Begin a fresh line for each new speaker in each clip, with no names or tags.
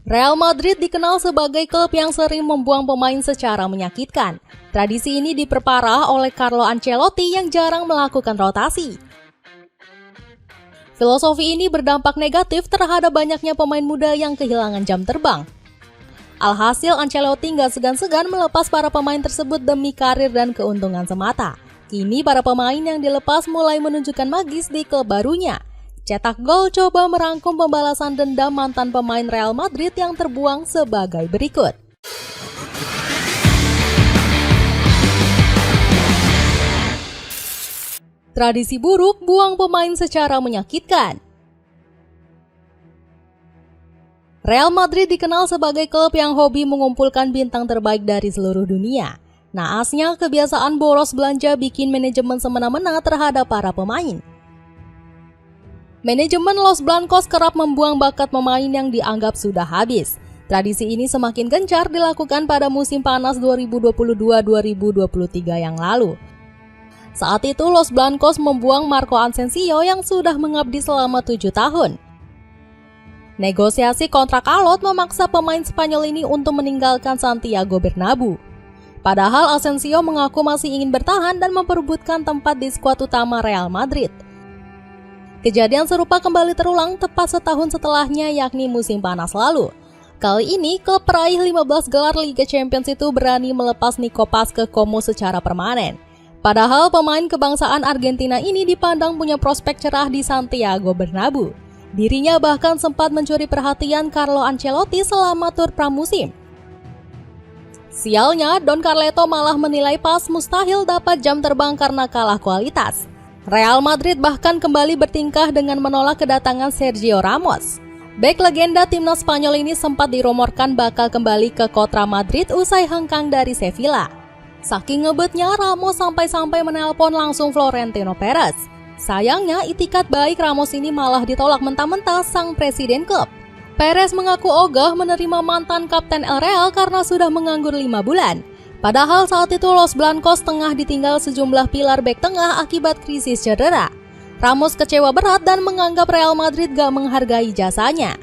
Real Madrid dikenal sebagai klub yang sering membuang pemain secara menyakitkan. Tradisi ini diperparah oleh Carlo Ancelotti yang jarang melakukan rotasi. Filosofi ini berdampak negatif terhadap banyaknya pemain muda yang kehilangan jam terbang. Alhasil Ancelotti nggak segan-segan melepas para pemain tersebut demi karir dan keuntungan semata. Kini para pemain yang dilepas mulai menunjukkan magis di klub barunya. Cetak gol coba merangkum pembalasan dendam mantan pemain Real Madrid yang terbuang sebagai berikut. Tradisi buruk buang pemain secara menyakitkan. Real Madrid dikenal sebagai klub yang hobi mengumpulkan bintang terbaik dari seluruh dunia. Naasnya, kebiasaan boros belanja bikin manajemen semena-mena terhadap para pemain. Manajemen Los Blancos kerap membuang bakat pemain yang dianggap sudah habis. Tradisi ini semakin gencar dilakukan pada musim panas 2022-2023 yang lalu. Saat itu Los Blancos membuang Marco Asensio yang sudah mengabdi selama 7 tahun. Negosiasi kontrak alot memaksa pemain Spanyol ini untuk meninggalkan Santiago Bernabeu. Padahal Asensio mengaku masih ingin bertahan dan memperebutkan tempat di skuad utama Real Madrid. Kejadian serupa kembali terulang tepat setahun setelahnya, yakni musim panas lalu. Kali ini, klub peraih 15 gelar Liga Champions itu berani melepas Nico Paz ke Como secara permanen. Padahal pemain kebangsaan Argentina ini dipandang punya prospek cerah di Santiago Bernabeu. Dirinya bahkan sempat mencuri perhatian Carlo Ancelotti selama tur pramusim. Sialnya, Don Carleto malah menilai Paz mustahil dapat jam terbang karena kalah kualitas. Real Madrid bahkan kembali bertingkah dengan menolak kedatangan Sergio Ramos. Bek legenda timnas Spanyol ini sempat dirumorkan bakal kembali ke Kota Madrid usai hengkang dari Sevilla. Saking ngebetnya, Ramos sampai-sampai menelpon langsung Florentino Perez. Sayangnya, itikat baik Ramos ini malah ditolak mentah-mentah sang presiden klub. Perez mengaku ogah menerima mantan kapten El Real karena sudah menganggur 5 bulan. Padahal saat itu Los Blancos tengah ditinggal sejumlah pilar bek tengah akibat krisis cedera. Ramos kecewa berat dan menganggap Real Madrid gak menghargai jasanya.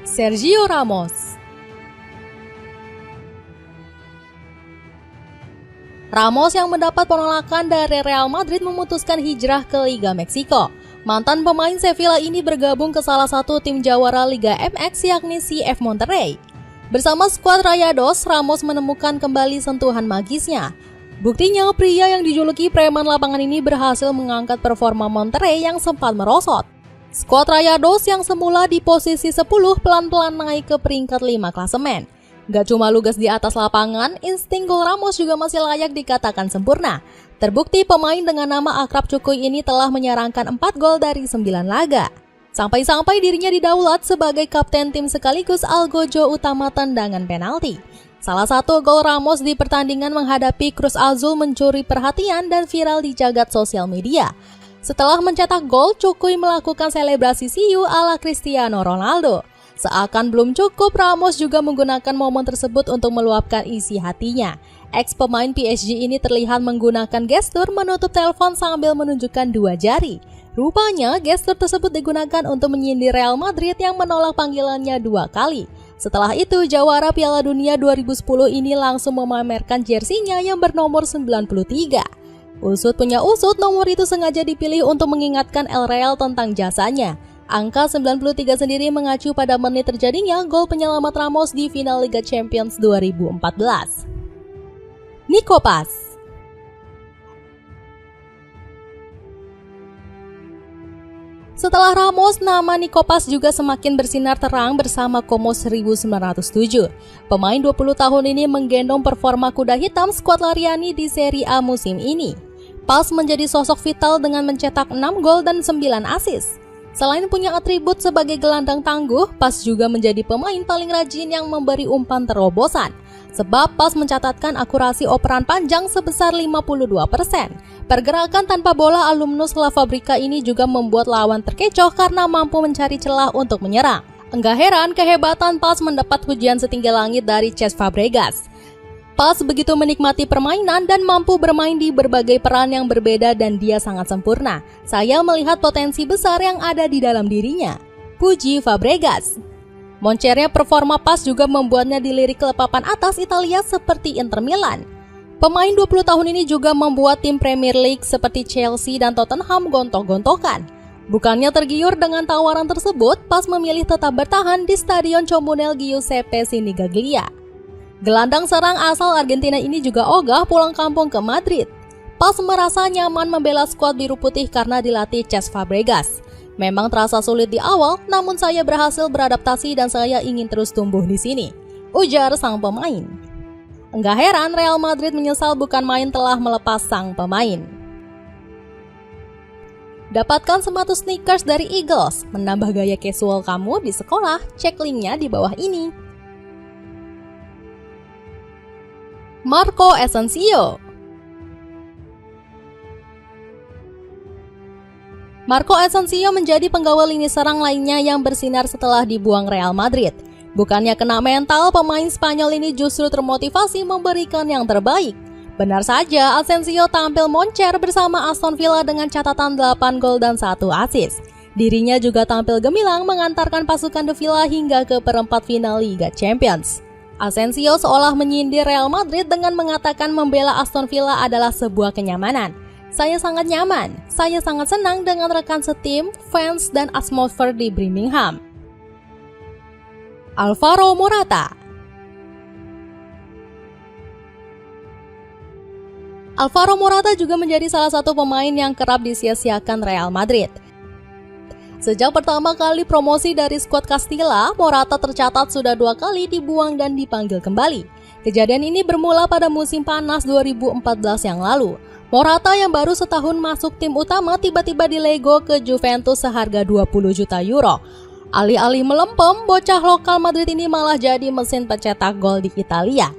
Sergio Ramos. Ramos yang mendapat penolakan dari Real Madrid memutuskan hijrah ke Liga Meksiko. Mantan pemain Sevilla ini bergabung ke salah satu tim jawara Liga MX yakni CF Monterrey. Bersama skuad Rayados, Ramos menemukan kembali sentuhan magisnya. Buktinya, pria yang dijuluki preman lapangan ini berhasil mengangkat performa Monterrey yang sempat merosot. Skuad Rayados yang semula di posisi 10 pelan-pelan naik ke peringkat 5 klasemen. Gak cuma lugas di atas lapangan, insting gol Ramos juga masih layak dikatakan sempurna. Terbukti pemain dengan nama akrab Cukuy ini telah menyerangkan 4 gol dari 9 laga. Sampai-sampai dirinya didaulat sebagai kapten tim sekaligus algojo utama tendangan penalti. Salah satu gol Ramos di pertandingan menghadapi Cruz Azul mencuri perhatian dan viral di jagat sosial media. Setelah mencetak gol, Cukuy melakukan selebrasi siu ala Cristiano Ronaldo. Seakan belum cukup, Ramos juga menggunakan momen tersebut untuk meluapkan isi hatinya. Ex-pemain PSG ini terlihat menggunakan gestur menutup telepon sambil menunjukkan 2 jari. Rupanya, gestur tersebut digunakan untuk menyindir Real Madrid yang menolak panggilannya 2 kali. Setelah itu, jawara Piala Dunia 2010 ini langsung memamerkan jersinya yang bernomor 93. Usut punya usut, nomor itu sengaja dipilih untuk mengingatkan El Real tentang jasanya. Angka 93 sendiri mengacu pada menit terjadinya gol penyelamat Ramos di final Liga Champions 2014. Nico Paz. Setelah Ramos, nama Nico Paz juga semakin bersinar terang bersama Como 1907. Pemain 20 tahun ini menggendong performa kuda hitam skuad Lariani di Serie A musim ini. Paz menjadi sosok vital dengan mencetak 6 gol dan 9 assist. Selain punya atribut sebagai gelandang tangguh, Paz juga menjadi pemain paling rajin yang memberi umpan terobosan. Sebab Paz mencatatkan akurasi operan panjang sebesar 52%. Pergerakan tanpa bola alumnus La Fabrica ini juga membuat lawan terkecoh karena mampu mencari celah untuk menyerang. Enggak heran kehebatan Paz mendapat pujian setinggi langit dari Cesc Fabregas. Paz begitu menikmati permainan dan mampu bermain di berbagai peran yang berbeda dan dia sangat sempurna. Saya melihat potensi besar yang ada di dalam dirinya. Puji Fabregas. Moncernya performa pas juga membuatnya dilirik ke papan atas Italia seperti Inter Milan. Pemain 20 tahun ini juga membuat tim Premier League seperti Chelsea dan Tottenham gontok-gontokan. Bukannya tergiur dengan tawaran tersebut, pas memilih tetap bertahan di Stadion Comunale Giuseppe Sinigaglia. Gelandang serang asal Argentina ini juga ogah pulang kampung ke Madrid. Pas merasa nyaman membela skuad biru putih karena dilatih Cesc Fabregas. Memang terasa sulit di awal, namun saya berhasil beradaptasi dan saya ingin terus tumbuh di sini, ujar sang pemain. Enggak heran Real Madrid menyesal bukan main telah melepas sang pemain. Dapatkan sepatu sneakers dari Eagles, menambah gaya casual kamu di sekolah, cek linknya di bawah ini. Marco Asensio. Marco Asensio menjadi penggawa lini serang lainnya yang bersinar setelah dibuang Real Madrid. Bukannya kena mental, pemain Spanyol ini justru termotivasi memberikan yang terbaik. Benar saja, Asensio tampil moncer bersama Aston Villa dengan catatan 8 gol dan 1 assist. Dirinya juga tampil gemilang mengantarkan pasukan The Villa hingga ke perempat final Liga Champions. Asensio seolah menyindir Real Madrid dengan mengatakan membela Aston Villa adalah sebuah kenyamanan. Saya sangat nyaman, saya sangat senang dengan rekan setim, fans, dan atmosfer di Birmingham. Alvaro Morata. Alvaro Morata juga menjadi salah satu pemain yang kerap disia-siakan Real Madrid. Sejak pertama kali promosi dari skuad Castilla, Morata tercatat sudah 2 kali dibuang dan dipanggil kembali. Kejadian ini bermula pada musim panas 2014 yang lalu. Morata yang baru setahun masuk tim utama tiba-tiba dilego ke Juventus seharga 20 juta euro. Alih-alih melempem, bocah lokal Madrid ini malah jadi mesin pencetak gol di Italia.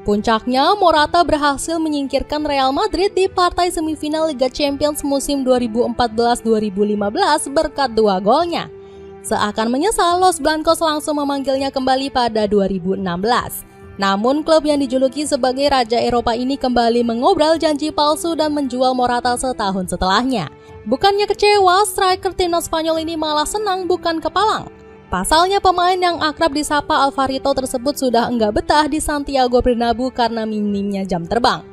Puncaknya, Morata berhasil menyingkirkan Real Madrid di partai semifinal Liga Champions musim 2014-2015 berkat 2 golnya. Seakan menyesal, Los Blancos langsung memanggilnya kembali pada 2016. Namun, klub yang dijuluki sebagai Raja Eropa ini kembali mengobrol janji palsu dan menjual Morata setahun setelahnya. Bukannya kecewa, striker timnas Spanyol ini malah senang bukan kepalang. Pasalnya pemain yang akrab disapa Alvarito tersebut sudah enggak betah di Santiago Bernabeu karena minimnya jam terbang.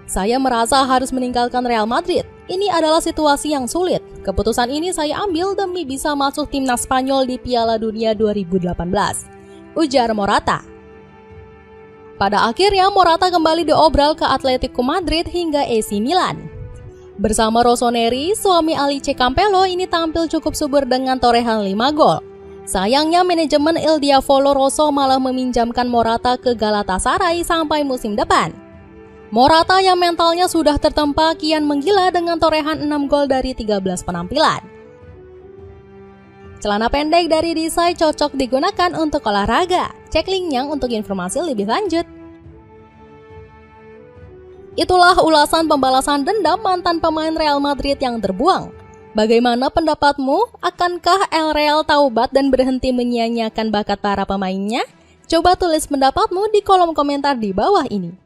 Saya merasa harus meninggalkan Real Madrid. Ini adalah situasi yang sulit. Keputusan ini saya ambil demi bisa masuk timnas Spanyol di Piala Dunia 2018, ujar Morata. Pada akhirnya Morata kembali diobrol ke Atletico Madrid hingga AC Milan. Bersama Rossoneri, suami Alice Campello ini tampil cukup subur dengan torehan 5 gol. Sayangnya manajemen Il Diavolo Rosso malah meminjamkan Morata ke Galatasaray sampai musim depan. Morata yang mentalnya sudah tertempa kian menggila dengan torehan 6 gol dari 13 penampilan. Celana pendek dari Desai cocok digunakan untuk olahraga. Cek linknya untuk informasi lebih lanjut. Itulah ulasan pembalasan dendam mantan pemain Real Madrid yang terbuang. Bagaimana pendapatmu? Akankah El Real taubat dan berhenti menyia-nyiakan bakat para pemainnya? Coba tulis pendapatmu di kolom komentar di bawah ini.